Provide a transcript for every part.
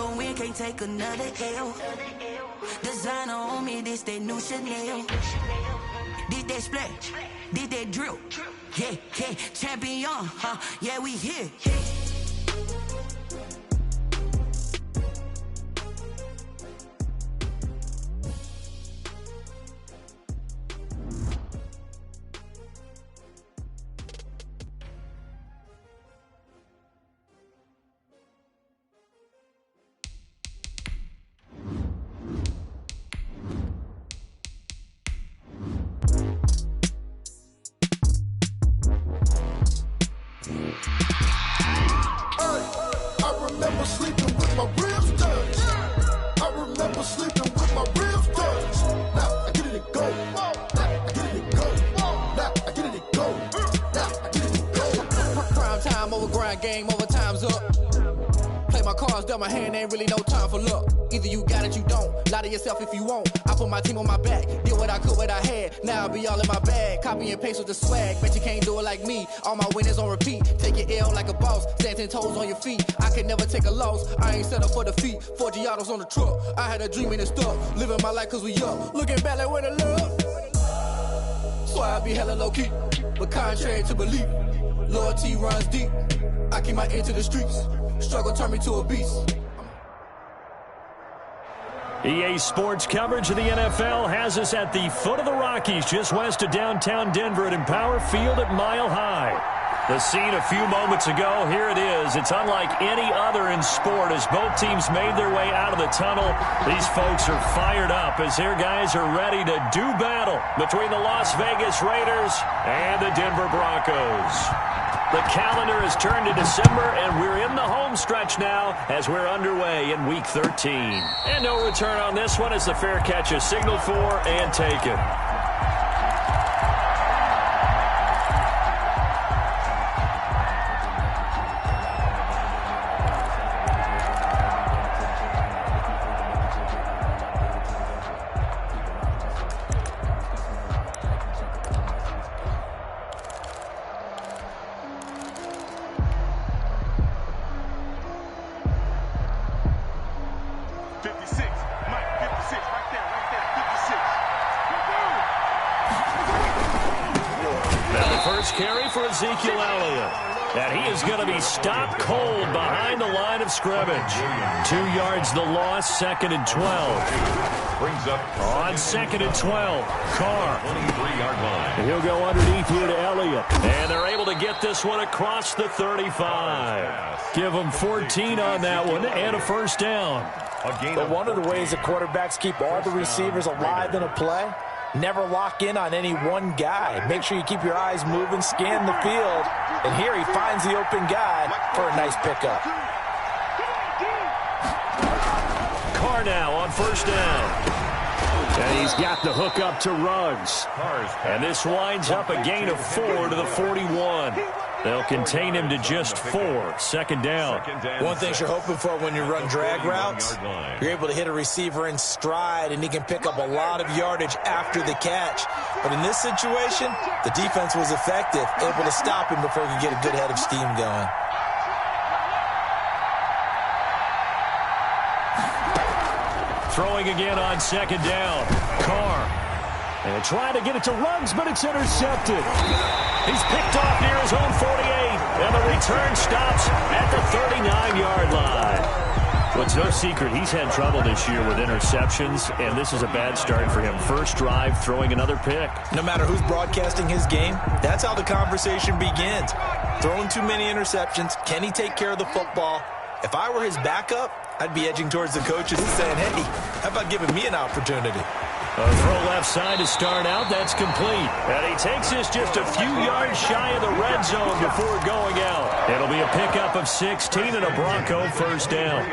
a win, can't take another L. Designer on me, this that new Chanel. This that splash, this that drill. Yeah, yeah, champion, yeah, we here. Game over, time's up. Play my cards, dealt my hand, ain't really no time for luck. Either you got it, you don't. Lie to yourself if you won't. I put my team on my back, did what I could, what I had. Now I'll be all in my bag, copy and paste with the swag. Bet you can't do it like me. All my winners on repeat. Take your L like a boss, stand 10 toes on your feet. I can never take a loss, I ain't set up for defeat. 4 Giottos on the truck, I had a dream and it's stuck. Living my life cause we up, looking back like where the love. So I be hella low key, but contrary to belief, loyalty runs deep. I keep my ear to the streets. Struggle turned me to a beast. EA Sports coverage of the NFL has us at the foot of the Rockies, just west of downtown Denver at Empower Field at Mile High. The scene a few moments ago, here it is. It's unlike any other in sport as both teams made their way out of the tunnel. These folks are fired up as their guys are ready to do battle between the Las Vegas Raiders and the Denver Broncos. The calendar has turned to December, and we're in the home stretch now as we're underway in Week 13. And no return on this one as the fair catch is signaled for and taken. Ezekiel Elliott, and he is going to be stopped cold behind the line of scrimmage. 2 yards the loss, 2nd and 12. Brings up on 2nd and 12. Carr. 23-yard line. He'll go underneath here to Elliott, and they're able to get this one across the 35. Give them 14 on that one and a first down. But one of the ways that quarterbacks keep all the receivers alive in a play, never lock in on any one guy. Make sure you keep your eyes moving, scan the field. And here he finds the open guy for a nice pickup. Carr now on first down. And he's got the hook up to Ruggs. And this winds up a gain of 4 to the 41. They'll contain him to just 4. 2nd down. One thing you're hoping for when you run drag routes, you're able to hit a receiver in stride, and he can pick up a lot of yardage after the catch. But in this situation, the defense was effective, able to stop him before he could get a good head of steam going. Throwing again on 2nd down. Carr. And trying to get it to Ruggs, but it's intercepted. He's picked off near his own 48, and the return stops at the 39-yard line. Well, it's no secret he's had trouble this year with interceptions, and this is a bad start for him. First drive, throwing another pick. No matter who's broadcasting his game, that's how the conversation begins. Throwing too many interceptions, can he take care of the football? If I were his backup, I'd be edging towards the coaches and saying, hey, how about giving me an opportunity? A throw left side to start out. That's complete. And he takes this just a few yards shy of the red zone before going out. It'll be a pickup of 16 and a Bronco first down.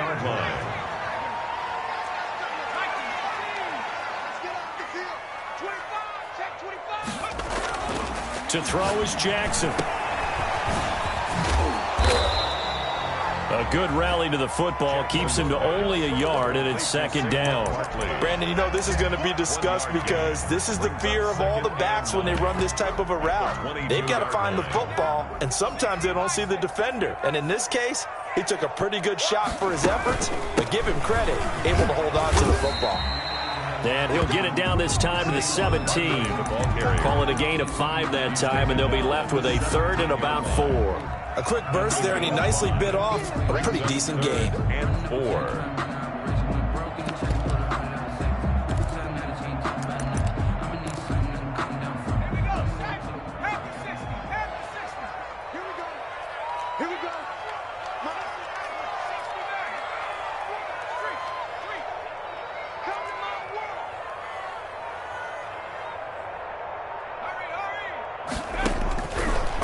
To throw is Jackson. A good rally to the football keeps him to only a yard, and it's 2nd down. Brandon, you know this is going to be discussed because this is the fear of all the backs when they run this type of a route. They've got to find the football, and sometimes they don't see the defender. And in this case, He took a pretty good shot for his efforts, but give him credit, able to hold on to the football. And he'll get it down this time to the 17. Call it a gain of 5 that time, and they'll be left with a 3rd and about 4. A quick burst there, and he nicely bit off a pretty decent gain. And 4.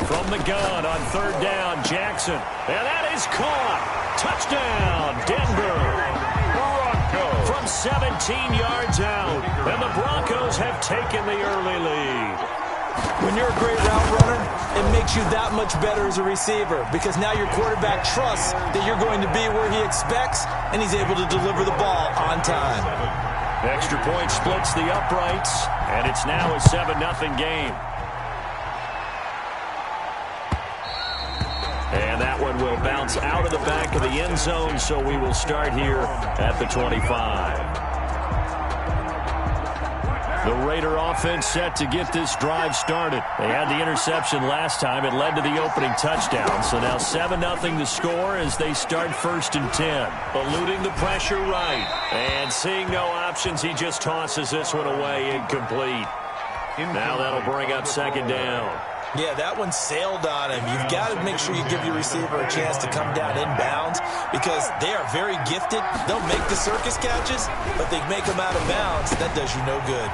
From the gun on 3rd down, Jackson. And that is caught. Touchdown, Denver. Broncos. From 17 yards out. And the Broncos have taken the early lead. When you're a great route runner, it makes you that much better as a receiver because now your quarterback trusts that you're going to be where he expects, and he's able to deliver the ball on time. Extra point splits the uprights, and it's now a 7-0 game. And that one will bounce out of the back of the end zone, so we will start here at the 25. The Raider offense set to get this drive started. They had the interception last time. It led to the opening touchdown. So now 7-0 the score as they start 1st and 10. Eluding the pressure right. And seeing no options, he just tosses this one away incomplete. Now that'll bring up 2nd down. Yeah, that one sailed on him. You've got to make sure you give your receiver a chance to come down inbounds because they are very gifted. They'll make the circus catches, but they make them out of bounds. That does you no good.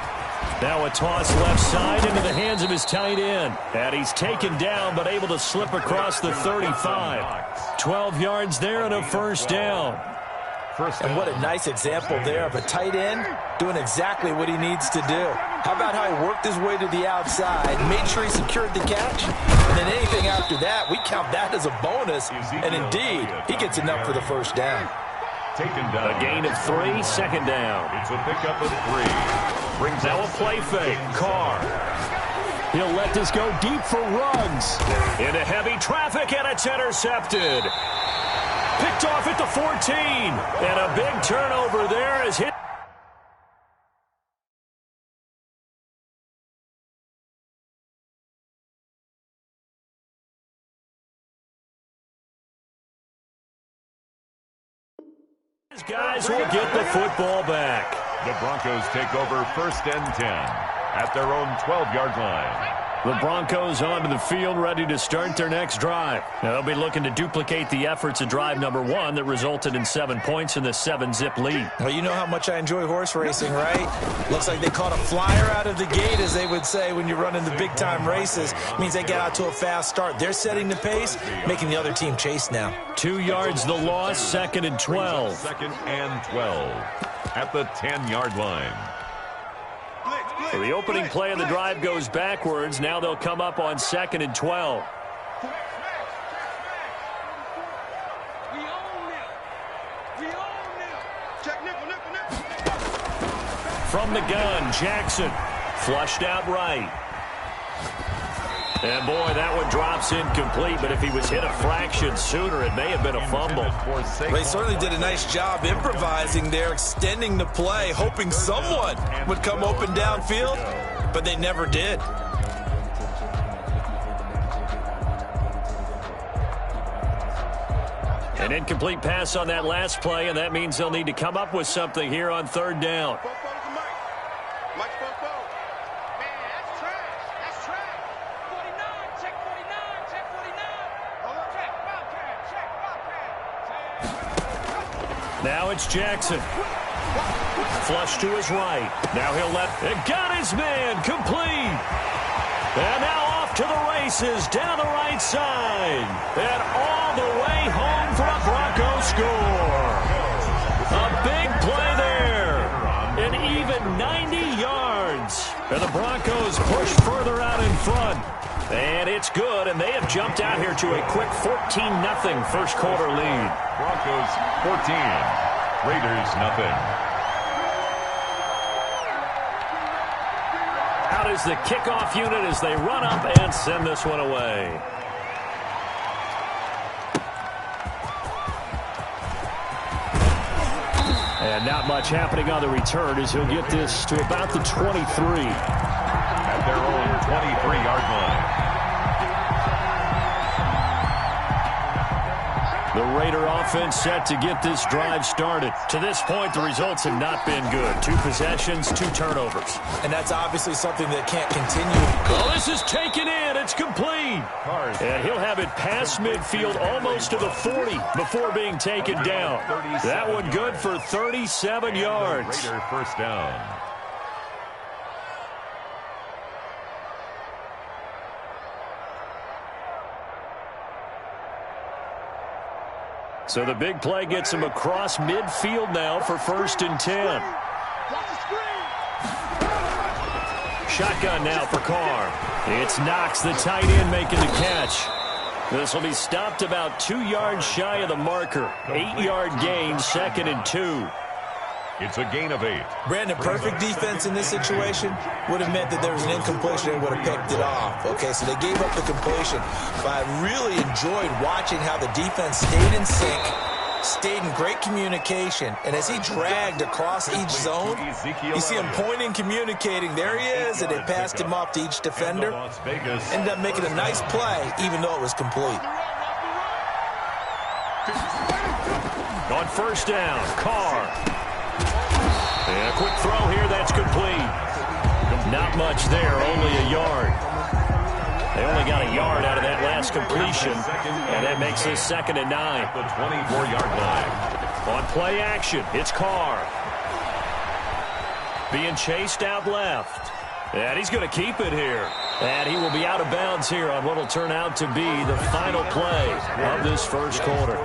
Now a toss left side into the hands of his tight end. And he's taken down but able to slip across the 35. 12 yards there and a 1st down. And what a nice example there of a tight end doing exactly what he needs to do. How about how he worked his way to the outside, made sure he secured the catch, and then anything after that, we count that as a bonus. And indeed, he gets enough for the 1st down. A gain of 3, 2nd down. It's a pickup of 3. Brings now a play fake. Carr. He'll let this go deep for Ruggs. Into heavy traffic, and it's intercepted. Picked off at the 14. And a big turnover there is hit. These guys will get the football back. The Broncos take over 1st and 10 at their own 12-yard line. The Broncos onto the field, ready to start their next drive. Now, they'll be looking to duplicate the efforts of drive number 1 that resulted in 7 points in the 7-zip lead. Well, you know how much I enjoy horse racing, right? Looks like they caught a flyer out of the gate, as they would say when you're running the big-time races. It means they get out to a fast start. They're setting the pace, making the other team chase now. 2 yards the loss, 2nd and 12. 2nd and 12 at the 10-yard line. So the opening play of the drive goes backwards. Now they'll come up on 2nd and 12. From the gun, Jackson. Flushed out right. And, boy, that one drops incomplete, but if he was hit a fraction sooner, it may have been a fumble. They certainly did a nice job improvising there, extending the play, hoping someone would come open downfield, but they never did. An incomplete pass on that last play, and that means they'll need to come up with something here on 3rd down. Now it's Jackson. Flush to his right. Now he'll let it. Got his man complete. And now off to the races down the right side. And all the way home for a Bronco score. A big play there. An even 90 yards. And the Broncos push further out in front. And it's good, and they have jumped out here to a quick 14-0 first quarter lead. Broncos 14, Raiders nothing. Out is the kickoff unit as they run up and send this one away. And not much happening on the return as he'll get this to about the 23. At their own 23-yard line. The Raider offense set to get this drive started. To this point, the results have not been good. 2 possessions, 2 turnovers. And that's obviously something that can't continue. Oh, this is taken in. It's complete. And he'll have it past midfield almost to the 40 before being taken down. That one good for 37 yards. Raider first down. So the big play gets him across midfield now for 1st and 10. Shotgun now for Carr. It's Knox, the tight end, making the catch. This will be stopped about 2 yards shy of the marker. 8-yard gain, 2nd and 2. It's a gain of 8. Brandon, perfect defense in this situation would have meant that there was an incompletion and would have picked it off. Okay, so they gave up the completion. But I really enjoyed watching how the defense stayed in sync, stayed in great communication, and as he dragged across each zone, you see him pointing, communicating. There he is, and they passed him off to each defender. Ended up making a nice play, even though it was complete. On 1st down, Carr. And a quick throw here, that's complete. Not much there, only a yard. They only got a yard out of that last completion, and that makes this 2nd and 9. The 24-yard line. On play action, it's Carr. Being chased out left. And he's going to keep it here. And he will be out of bounds here on what will turn out to be the final play of this first quarter.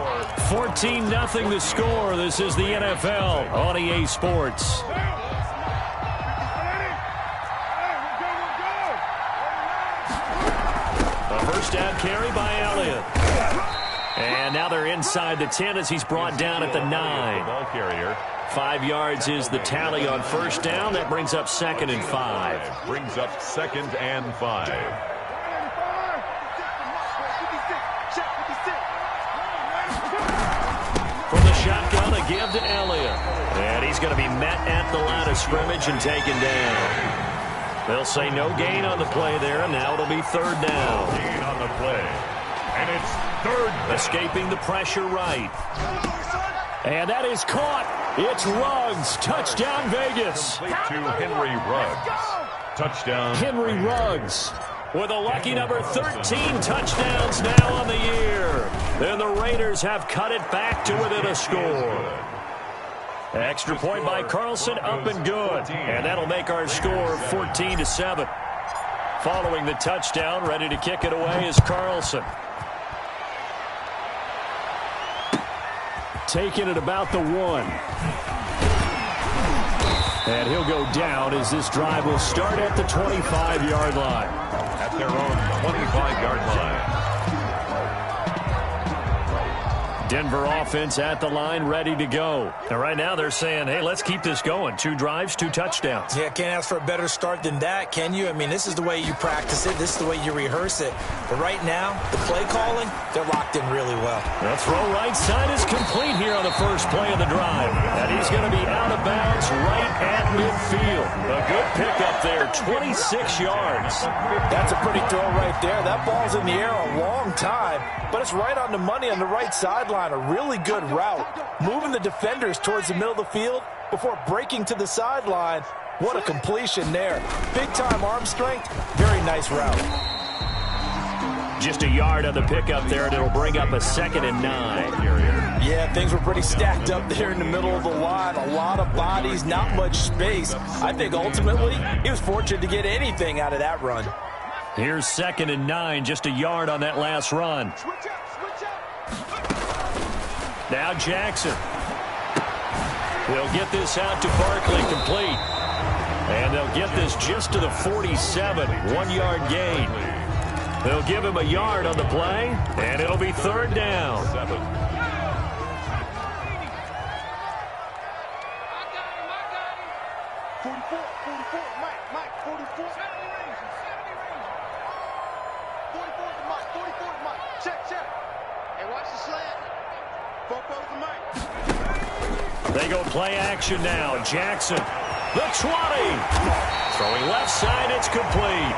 14-0 the score. This is the NFL on EA Sports. A first down carry by Elliott. And now they're inside the 10 as he's brought down at the 9. Ball carrier. 5 yards is the tally on 1st down. That brings up 2nd and 5. Brings up 2nd and 5. From the shotgun, a give to Elliott. And he's going to be met at the line of scrimmage and taken down. They'll say no gain on the play there, and now it'll be 3rd down. Gain on the play. And it's 3rd down. Escaping the pressure right. And that is caught. It's Ruggs. Touchdown, Vegas. Complete to Henry Ruggs. Touchdown. Henry Ruggs with a lucky number 13 touchdowns now on the year. And the Raiders have cut it back to within a score. Extra point by Carlson, up and good. And that'll make our score 14-7. Following the touchdown, ready to kick it away is Carlson. Taking it about the 1. And he'll go down as this drive will start at the 25-yard line. At their own 25-yard line. Denver offense at the line, ready to go. And right now they're saying, hey, let's keep this going. 2 drives, 2 touchdowns. Yeah, can't ask for a better start than that, can you? I mean, this is the way you practice it. This is the way you rehearse it. But right now, the play calling, they're locked in really well. The throw right side is complete here on the first play of the drive. And he's going to be out of bounds right at midfield. A good pickup there, 26 yards. That's a pretty throw right there. That ball's in the air a long time, but it's right on the money on the right sideline. A really good route. Moving the defenders towards the middle of the field before breaking to the sideline. What a completion there. Big-time arm strength. Very nice route. Just a yard on the pickup there, and it'll bring up a 2nd and 9. Yeah, things were pretty stacked up there in the middle of the line. A lot of bodies, not much space. I think ultimately he was fortunate to get anything out of that run. Here's 2nd and 9, just a yard on that last run. Now Jackson. He'll get this out to Barkley, complete. And they'll get this just to the 47, 1-yard gain. They'll give him a yard on the play, and it'll be 3rd down. 7. They go play action now. Jackson, the 20. Throwing left side, it's complete.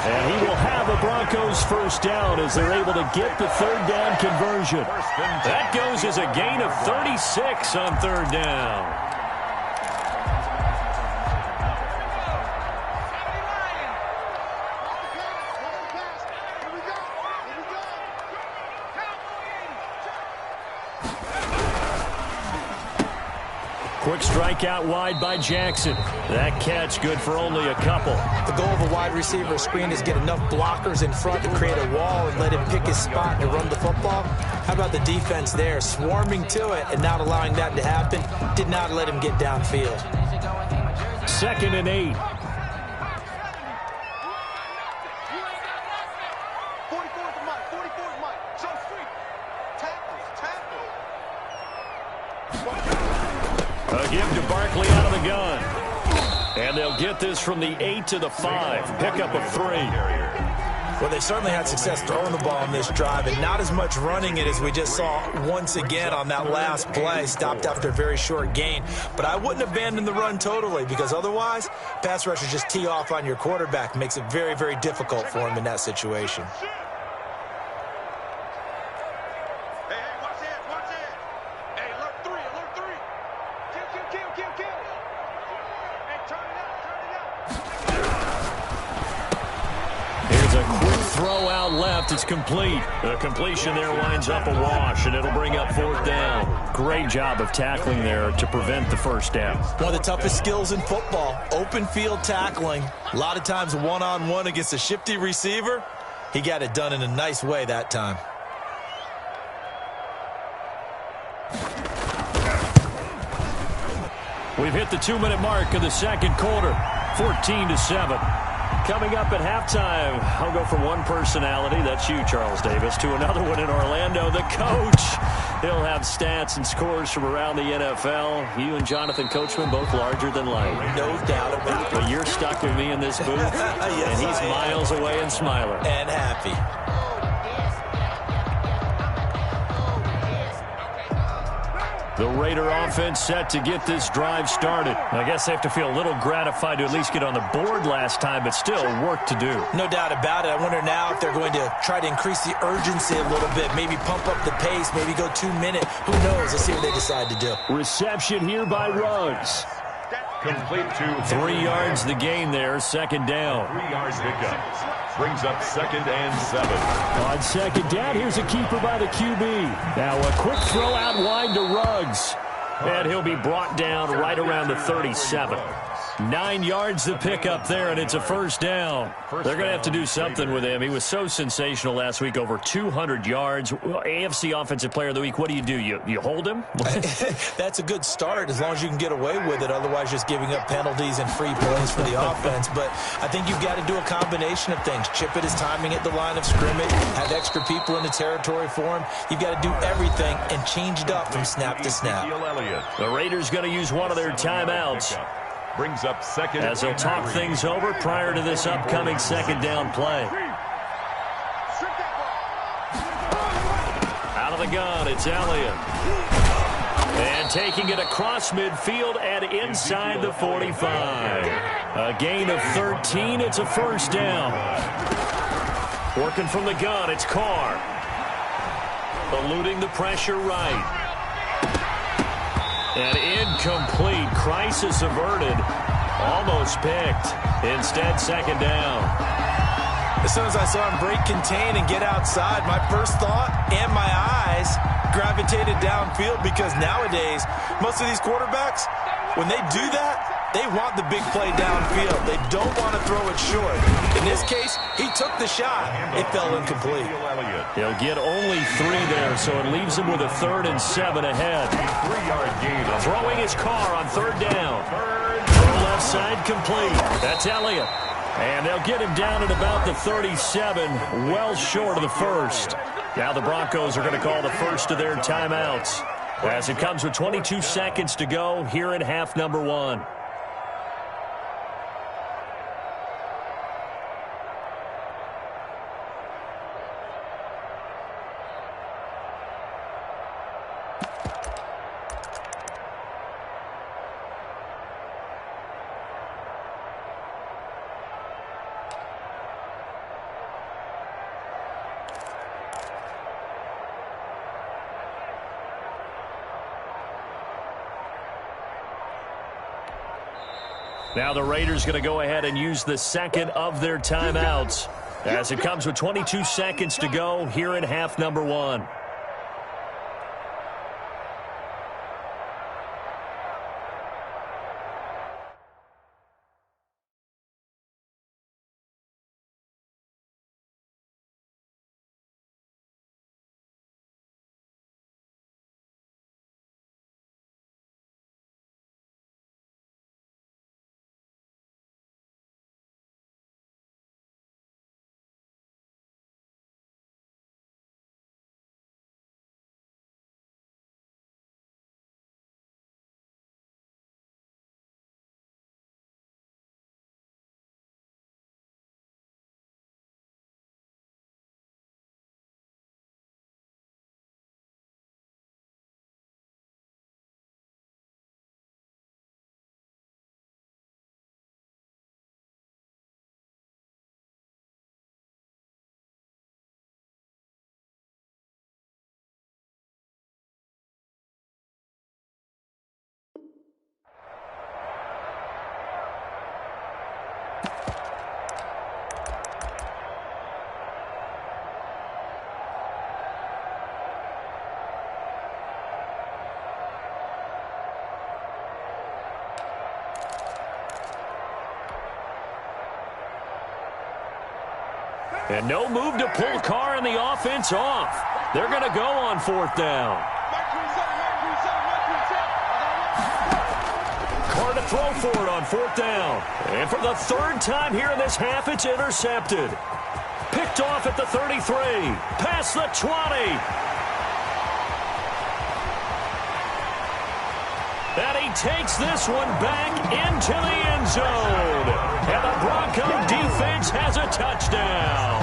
And he will have a Broncos first down as they're able to get the third down conversion. That goes as a gain of 36 on third down. Quick strike out wide by Jackson. That catch good for only a couple. The goal of a wide receiver screen is get enough blockers in front to create a wall and let him pick his spot to run the football. How about the defense there, swarming to it and not allowing that to happen? Did not let him get downfield. 2nd and 8. A give to Barkley out of the gun. And they'll get this from the 8 to the 5. Pickup of 3. Well, they certainly had success throwing the ball on this drive, and not as much running it as we just saw once again on that last play. Stopped after a very short gain. But I wouldn't abandon the run totally, because otherwise, pass rushers just tee off on your quarterback. Makes it very, very difficult for him in that situation. It's complete. The completion there winds up a wash, and it'll bring up 4th down. Great job of tackling there to prevent the first down. One of the toughest skills in football, open field tackling. A lot of times one-on-one against a shifty receiver. He got it done in a nice way that time. We've hit the 2-minute mark of the second quarter. 14-7. Coming up at halftime, I'll go from one personality, that's you, Charles Davis, to another one in Orlando, the coach. He'll have stats and scores from around the NFL. You and Jonathan Coachman, both larger than life. No doubt about it. But you're stuck with me in this booth, yes, and he's miles away and smiling. And happy. The Raider offense set to get this drive started. I guess they have to feel a little gratified to at least get on the board last time, but still work to do. No doubt about it. I wonder now if they're going to try to increase the urgency a little bit, maybe pump up the pace, maybe go 2 minute. Who knows? Let's see what they decide to do. Reception here by Ruggs. Complete to 3 yards the gain there, 2nd down. 3 yards pickup. Brings up 2nd and 7. On 2nd down, here's a keeper by the QB. Now a quick throw out wide to Ruggs. And he'll be brought down right around the 37. 9 yards the pickup there, and it's a first down. They're going to have to do something with him. He was so sensational last week, over 200 yards. AFC Offensive Player of the Week, what do? You hold him? That's a good start as long as you can get away with it. Otherwise, just giving up penalties and free plays for the offense. But I think you've got to do a combination of things. Chip it his timing at the line of scrimmage, have extra people in the territory for him. You've got to do everything and change it up from snap to snap. The Raiders going to use one of their timeouts. Brings up 2nd. As they'll talk things over prior to this upcoming 2nd down play. Out of the gun, it's Elliott. And taking it across midfield and inside the 45. A gain of 13, it's a first down. Working from the gun, it's Carr. Eluding the pressure right. And incomplete. Crisis averted. Almost picked. Instead, 2nd down. As soon as I saw him break contain and get outside, my first thought and my eyes gravitated downfield, because nowadays, most of these quarterbacks, when they do that, they want the big play downfield. They don't want to throw it short. In this case, he took the shot. It fell incomplete. He'll get only 3 there, so it leaves him with a 3rd and 7 ahead. 3-yard gain. Throwing his Carr on 3rd down. Throw left side complete. That's Elliott. And they'll get him down at about the 37, well short of the first. Now the Broncos are going to call the first of their timeouts, as it comes with 22 seconds to go here in half number 1. Now the Raiders going to go ahead and use the second of their timeouts as it comes with 22 seconds to go here in half number 1. And no move to pull Carr and the offense off. They're going to go on 4th down. Carr to throw for it on 4th down. And for the 3rd time here in this half, it's intercepted. Picked off at the 33. Past the 20. And he takes this one back into the end zone. And the Bronco defense has a touchdown.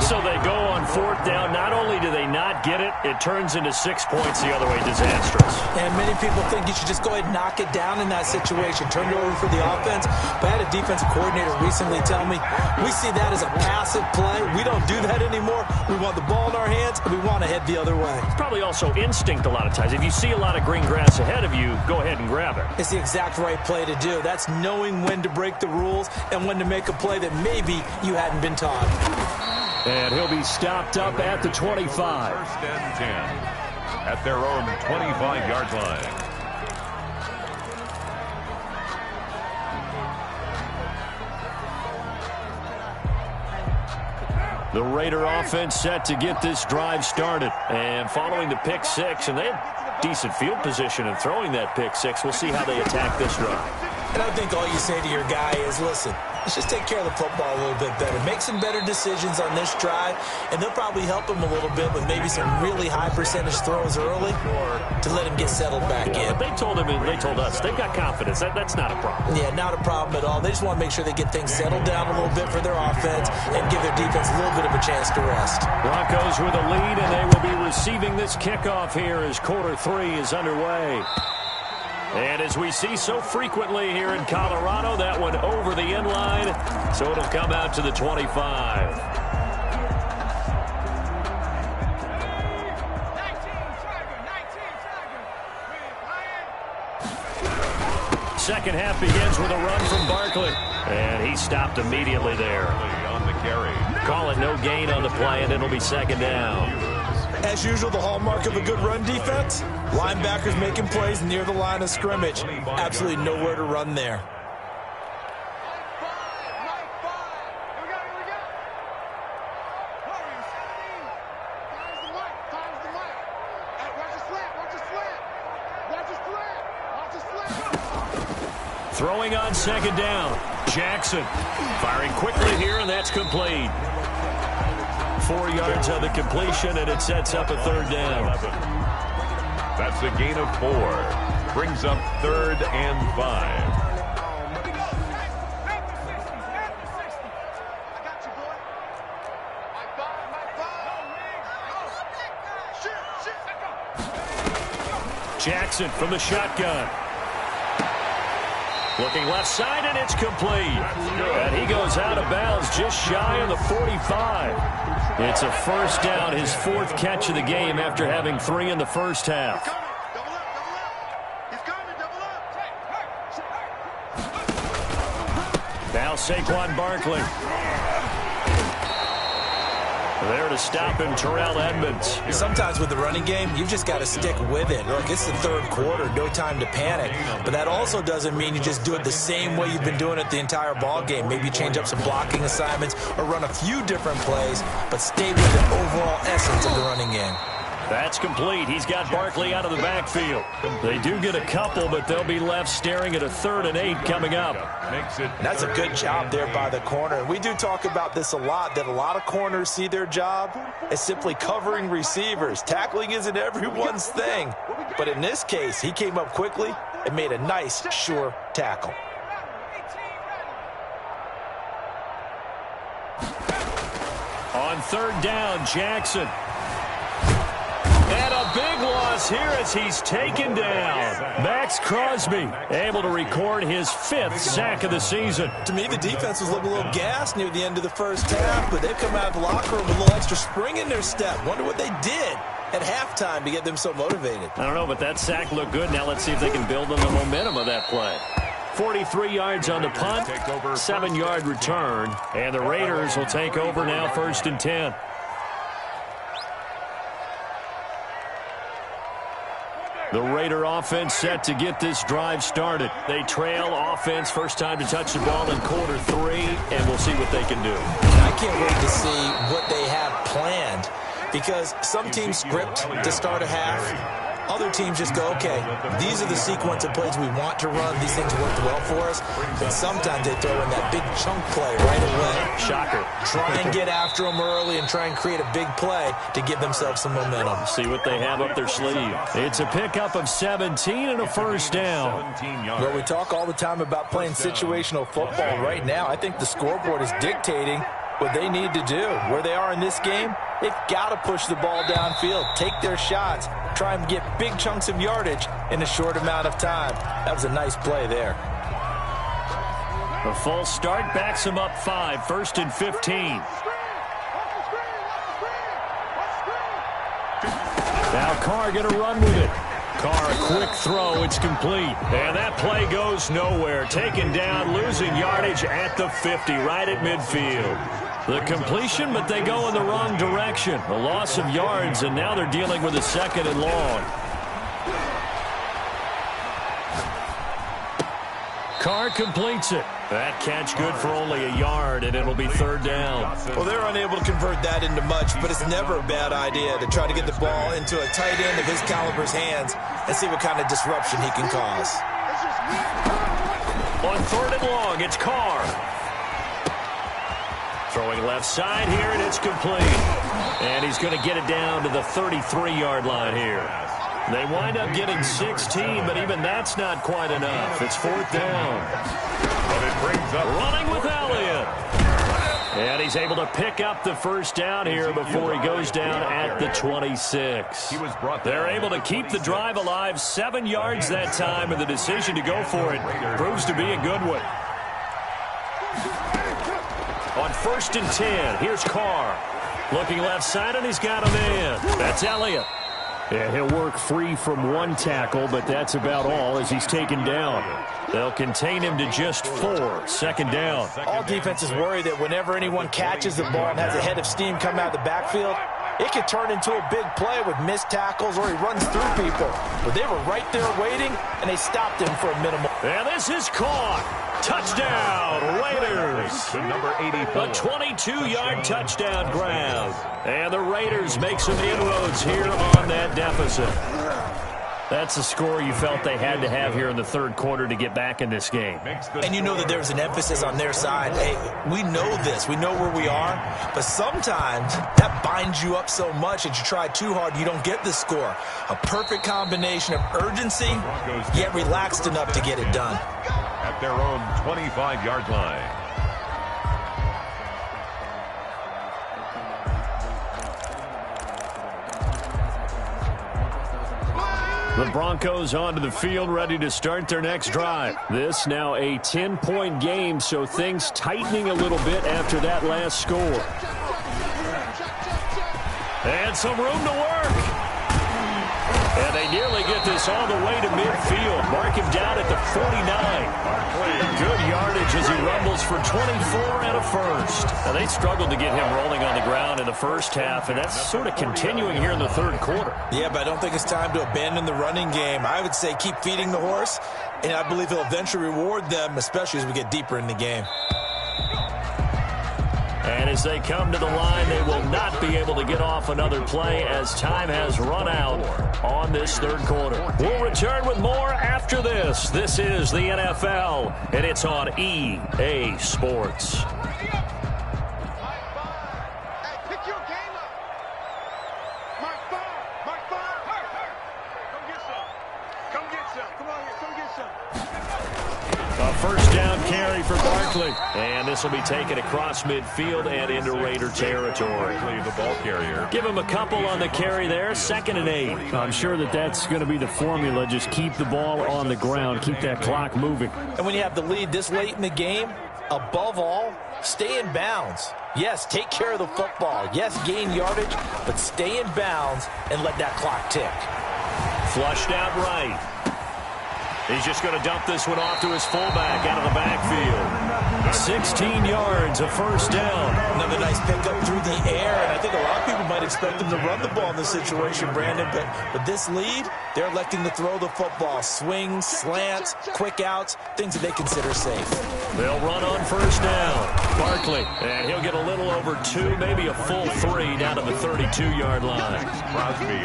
So they go on 4th down. Not only do they not get it, it turns into 6 points the other way. Disastrous. And many people think you should just go ahead and knock it down in that situation. Turn it over for the offense. But I had a defensive coordinator recently tell me, we see that as a passive play. We don't do that anymore. We want the ball in our hands, and we want to head the other way. It's probably also instinct a lot of times. If you see a lot of green grass ahead of you, go ahead and grab it. It's the exact right play to do. That's knowing when to break the rules and when to make a play that maybe you hadn't been taught. And he'll be stopped up at the 25. 1st and 10 at their own 25-yard line. The Raider offense set to get this drive started. And following the pick 6, and they had decent field position in throwing that pick 6. We'll see how they attack this drive. And I think all you say to your guy is, listen, let's just take care of the football a little bit better. Make some better decisions on this drive, and they'll probably help him a little bit with maybe some really high percentage throws early to let him get settled back in. But they told us they've got confidence. That's not a problem. Yeah, not a problem at all. They just want to make sure they get things settled down a little bit for their offense and give their defense a little bit of a chance to rest. Broncos with a lead, and they will be receiving this kickoff here as quarter 3 is underway. And as we see so frequently here in Colorado, that one over the end line, so it'll come out to the 25. Second half begins with a run from Barkley, and he stopped immediately there. On the carry. Call it no gain on the play, and it'll be 2nd down. As usual, the hallmark of a good run defense, linebackers making plays near the line of scrimmage. Absolutely nowhere to run there. Throwing on 2nd down. Jackson firing quickly here, and that's complete. 4 yards on the completion, and it sets up a 3rd down. That's a gain of 4. Brings up 3rd and 5. Jackson from the shotgun. Looking left side, and it's complete. And he goes out of bounds just shy of the 45. It's a 1st down, his 4th catch of the game after having 3 in the first half. Saquon Barkley. There to stop him, Terrell Edmonds. Sometimes with the running game, you've just got to stick with it. Look, it's the third quarter, no time to panic. But that also doesn't mean you just do it the same way you've been doing it the entire ball game. Maybe change up some blocking assignments or run a few different plays, but stay with the overall essence of the running game. That's complete. He's got Barkley out of the backfield. They do get a couple, but they'll be left staring at a 3rd and 8 coming up. And that's a good job there by the corner. We do talk about this a lot, that a lot of corners see their job as simply covering receivers. Tackling isn't everyone's thing. But in this case, he came up quickly and made a nice, sure tackle. On 3rd down, Jackson. And a big loss here as he's taken down. Max Crosby able to record his 5th sack of the season. To me, the defense was looking a little gassed near the end of the first half, but they've come out of the locker room with a little extra spring in their step. Wonder what they did at halftime to get them so motivated. I don't know, but that sack looked good. Now let's see if they can build on the momentum of that play. 43 yards on the punt, 7-yard return, and the Raiders will take over now 1st and 10. The Raider offense set to get this drive started. They trail offense, first time to touch the ball in quarter 3, and we'll see what they can do. I can't wait to see what they have planned, because some teams script to start a half. Other teams just go, okay, these are the sequence of plays we want to run. These things worked well for us. And sometimes they throw in that big chunk play right away. Shocker. Try and get after them early and try and create a big play to give themselves some momentum. See what they have up their sleeve. It's a pickup of 17 and a 1st down. Well, we talk all the time about playing situational football. Right now, I think the scoreboard is dictating what they need to do. Where they are in this game, they've got to push the ball downfield, take their shots, try and get big chunks of yardage in a short amount of time. That was a nice play there. A false start backs him up 5, 1st and 15. Now Carr going to run with it. Carr, a quick throw, it's complete. And that play goes nowhere. Taken down, losing yardage at the 50, right at midfield. The completion, but they go in the wrong direction. A loss of yards, and now they're dealing with a 2nd and long. Carr completes it. That catch good for only a yard, and it'll be 3rd down. Well, they're unable to convert that into much, but it's never a bad idea to try to get the ball into a tight end of his caliber's hands and see what kind of disruption he can cause. On 3rd and long, it's Carr. Throwing left side here, and it's complete. And he's going to get it down to the 33-yard line here. They wind up getting 16, but even that's not quite enough. It's 4th down. But it brings up running with Elliott. And he's able to pick up the 1st down here before he goes down at the 26. They're able to keep the drive alive, 7 yards that time, and the decision to go for it proves to be a good one. On 1st and 10, here's Carr. Looking left side, and he's got a man. That's Elliott. And he'll work free from 1 tackle, but that's about all as he's taken down. They'll contain him to just 4, 2nd down. All defenses worry that whenever anyone catches the ball and has a head of steam come out of the backfield, it could turn into a big play with missed tackles or he runs through people. But they were right there waiting, and they stopped him for a minimal. And this is caught. Touchdown, Raiders. number 84. A 22-yard touchdown grab. And the Raiders make some inroads here on that deficit. That's a score you felt they had to have here in the 3rd quarter to get back in this game. And you know that there's an emphasis on their side. Hey, we know this. We know where we are. But sometimes that binds you up so much that you try too hard, you don't get the score. A perfect combination of urgency, yet relaxed enough to get it done. At their own 25-yard line. The Broncos onto the field, ready to start their next drive. This now a 10-point game, so things tightening a little bit after that last score. And some room to work. And they nearly get this all the way to midfield. Mark him down at the 49. Good yardage yardage as he rumbles for 24 and a first. Now, they struggled to get him rolling on the ground in the first half, and that's sort of continuing here in the third quarter. Yeah, but I don't think it's time to abandon the running game. I would say keep feeding the horse, and I believe he'll eventually reward them, especially as we get deeper in the game. And as they come to the line, they will not be able to get off another play as time has run out on this third quarter. We'll return with more after this. This is the NFL, and it's on EA Sports. First down carry for Barkley. And this will be taken across midfield and into Raider territory. The ball carrier. Give him a couple on the carry there. 2nd and 8. I'm sure that's going to be the formula. Just keep the ball on the ground. Keep that clock moving. And when you have the lead this late in the game, above all, stay in bounds. Yes, take care of the football. Yes, gain yardage, but stay in bounds and let that clock tick. Flushed out right. He's just going to dump this one off to his fullback out of the backfield. 16 yards, a first down. Another nice pickup through the air, and I think a lot of people might expect him to run the ball in this situation, Brandon, but this lead, they're electing to throw the football. Swings, slants, quick outs, things that they consider safe. They'll run on first down. Barkley, and he'll get a little over 2, maybe a full 3 down to the 32-yard line.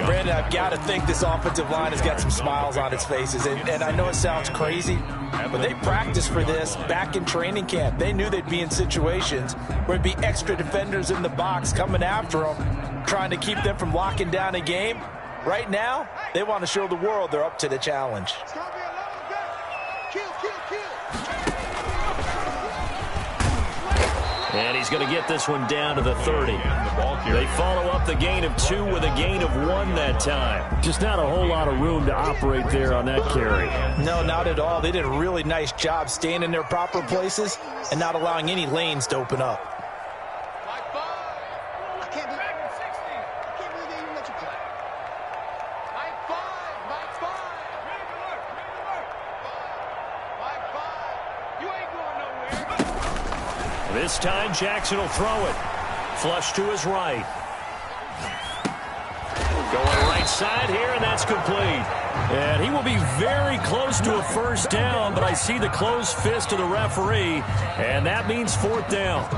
Brandon, I've got to think this offensive line has got some smiles on its faces, and I know it sounds crazy, but they practiced for this back in training camp. They knew they'd be in situations where it'd be extra defenders in the box coming after them, trying to keep them from locking down a game. Right now, they want to show the world they're up to the challenge. And he's going to get this one down to the 30. They follow up the gain of 2 with a gain of 1 that time. Just not a whole lot of room to operate there on that carry. No, not at all. They did a really nice job staying in their proper places and not allowing any lanes to open up. This time, Jackson will throw it. Flush to his right. Going right side here, and that's complete. And he will be very close to a first down, but I see the closed fist of the referee, and that means 4th down.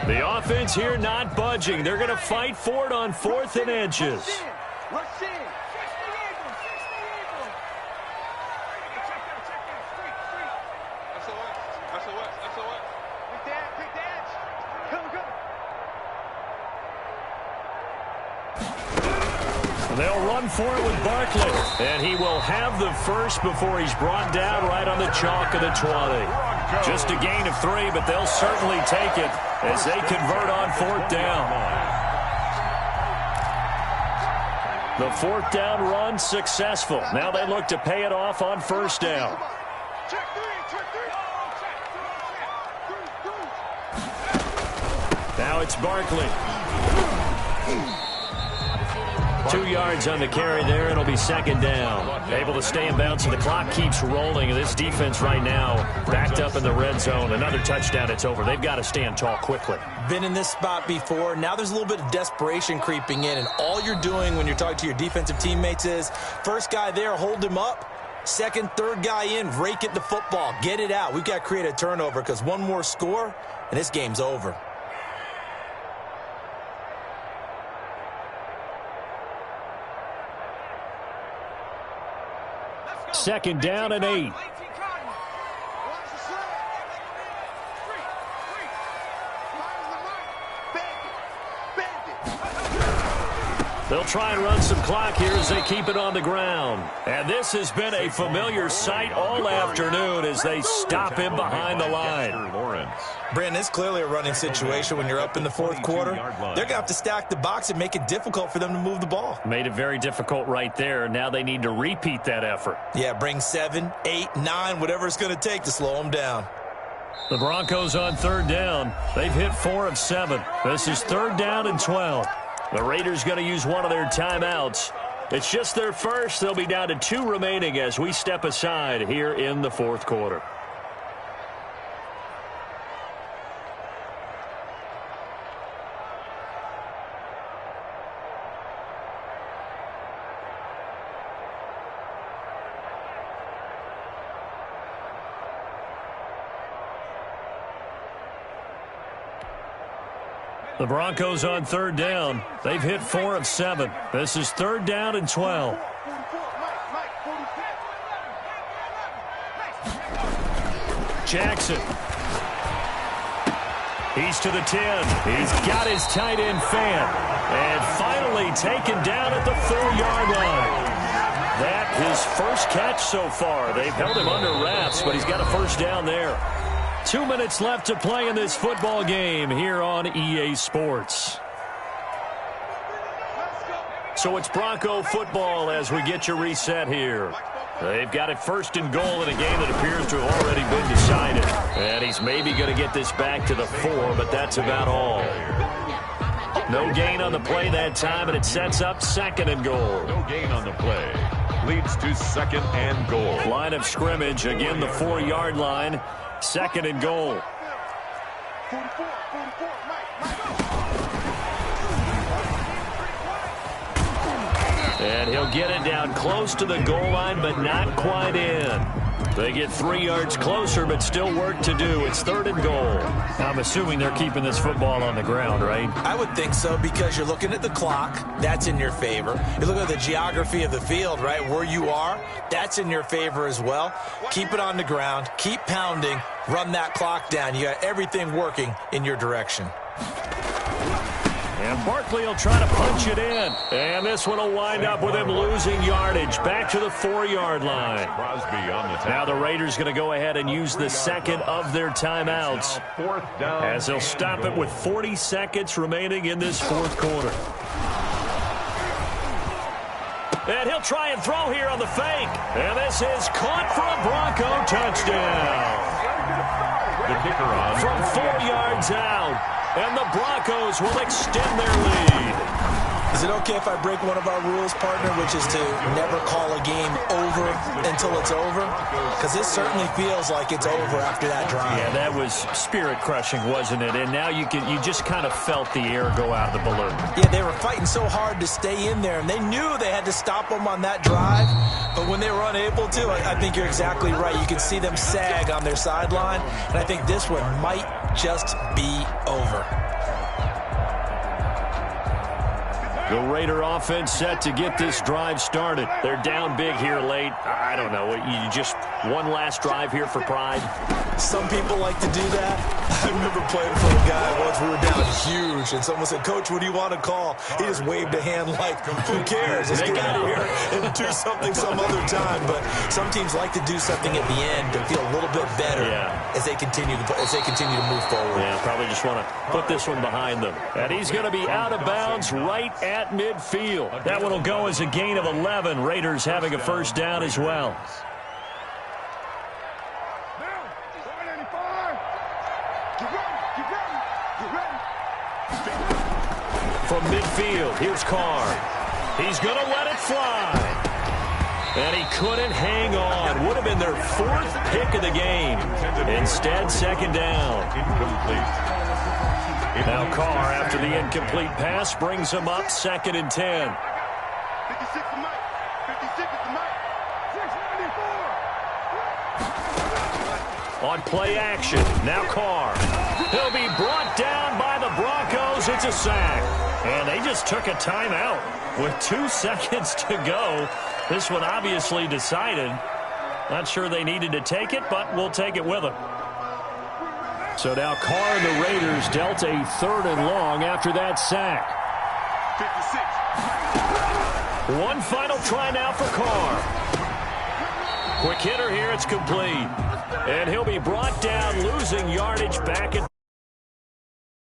The offense here not budging. They're going to fight for it on 4th and inches. They'll run for it with Barkley. And he will have the first before he's brought down right on the chalk of the 20. Just a gain of 3, but they'll certainly take it as they convert on 4th down. The 4th down run successful. Now they look to pay it off on first down. Now it's Barkley. 2 yards on the carry there. It'll be 2nd down. Able to stay in bounds, so the clock keeps rolling. And this defense right now backed up in the red zone. Another touchdown, it's over. They've got to stand tall quickly. Been in this spot before. Now there's a little bit of desperation creeping in. And all you're doing when you're talking to your defensive teammates is, first guy there, hold him up. Second, third guy in, rake at the football. Get it out. We've got to create a turnover because one more score, and this game's over. Second down and 8. They'll try and run some clock here as they keep it on the ground. And this has been a familiar sight all afternoon as they stop him behind the line. Brandon, it's clearly a running situation when you're up in the fourth quarter. They're going to have to stack the box and make it difficult for them to move the ball. Made it very difficult right there. Now they need to repeat that effort. Yeah, bring 7, 8, 9, whatever it's going to take to slow them down. The Broncos on third down. They've hit 4 of 7. This is third down and 12. The Raiders going to use one of their timeouts. It's just their first. They'll be down to 2 remaining as we step aside here in the fourth quarter. The Broncos on third down. They've hit 4 of 7. This is third down and 12. Jackson. He's to the 10. He's got his tight end fan. And finally taken down at the 4-yard line. That his first catch so far. They've held him under wraps, but he's got a first down there. 2 minutes left to play in this football game here on EA Sports. So it's Bronco football as we get you reset here. They've got it first and goal in a game that appears to have already been decided. And he's maybe going to get this back to the 4, but that's about all. No gain on the play that time, and it sets up second and goal. No gain on the play. Leads to second and goal. Line of scrimmage, again the 4-yard line. Second and goal. And he'll get it down close to the goal line, but not quite in. They get 3 yards closer, but still work to do. It's third and goal. I'm assuming they're keeping this football on the ground, right? I would think so, because you're looking at the clock. That's in your favor. You look at the geography of the field, right? Where you are, that's in your favor as well. Keep it on the ground. Keep pounding. Run that clock down. You got everything working in your direction. And Barkley will try to punch it in. And this one will wind up with him losing yardage. Back to the 4-yard line. Now the Raiders going to go ahead and use the second of their timeouts, as they'll stop it with 40 seconds remaining in this fourth quarter. And he'll try and throw here on the fake. And this is caught for a Bronco touchdown. The kicker on. From 4 yards out. And the Broncos will extend their lead. Is it okay if I break one of our rules, partner, which is to never call a game over until it's over? Because this certainly feels like it's over after that drive. Yeah, that was spirit-crushing, wasn't it? And now you just kind of felt the air go out of the balloon. Yeah, they were fighting so hard to stay in there, and they knew they had to stop them on that drive. But when they were unable to, I think you're exactly right. You could see them sag on their sideline, and I think this one might just be over. The Raider offense set to get this drive started. They're down big here late. I don't know. You just one last drive here for pride? Some people like to do that. I remember playing for a guy once. We were down huge, and someone said, "Coach, what do you want to call?" He just waved a hand like, "Who cares? Let's get out of here and do something some other time." But some teams like to do something at the end to feel a little bit better as they continue to move forward. Yeah, probably just want to put this one behind them. And he's going to be out of bounds right at midfield. That one will go as a gain of 11. Raiders having a first down as well. From midfield, here's Carr. He's going to let it fly. And he couldn't hang on. Would have been their 4th pick of the game. Instead, second down. Now Carr, after the incomplete pass, brings him up second and 10. On play action, now Carr. He'll be brought down by the Broncos. It's a sack. And they just took a timeout with 2 seconds to go. This one obviously decided. Not sure they needed to take it, but we'll take it with them. So now Carr and the Raiders dealt a 3rd and long after that sack. One final try now for Carr. Quick hitter here, it's complete. And he'll be brought down, losing yardage back at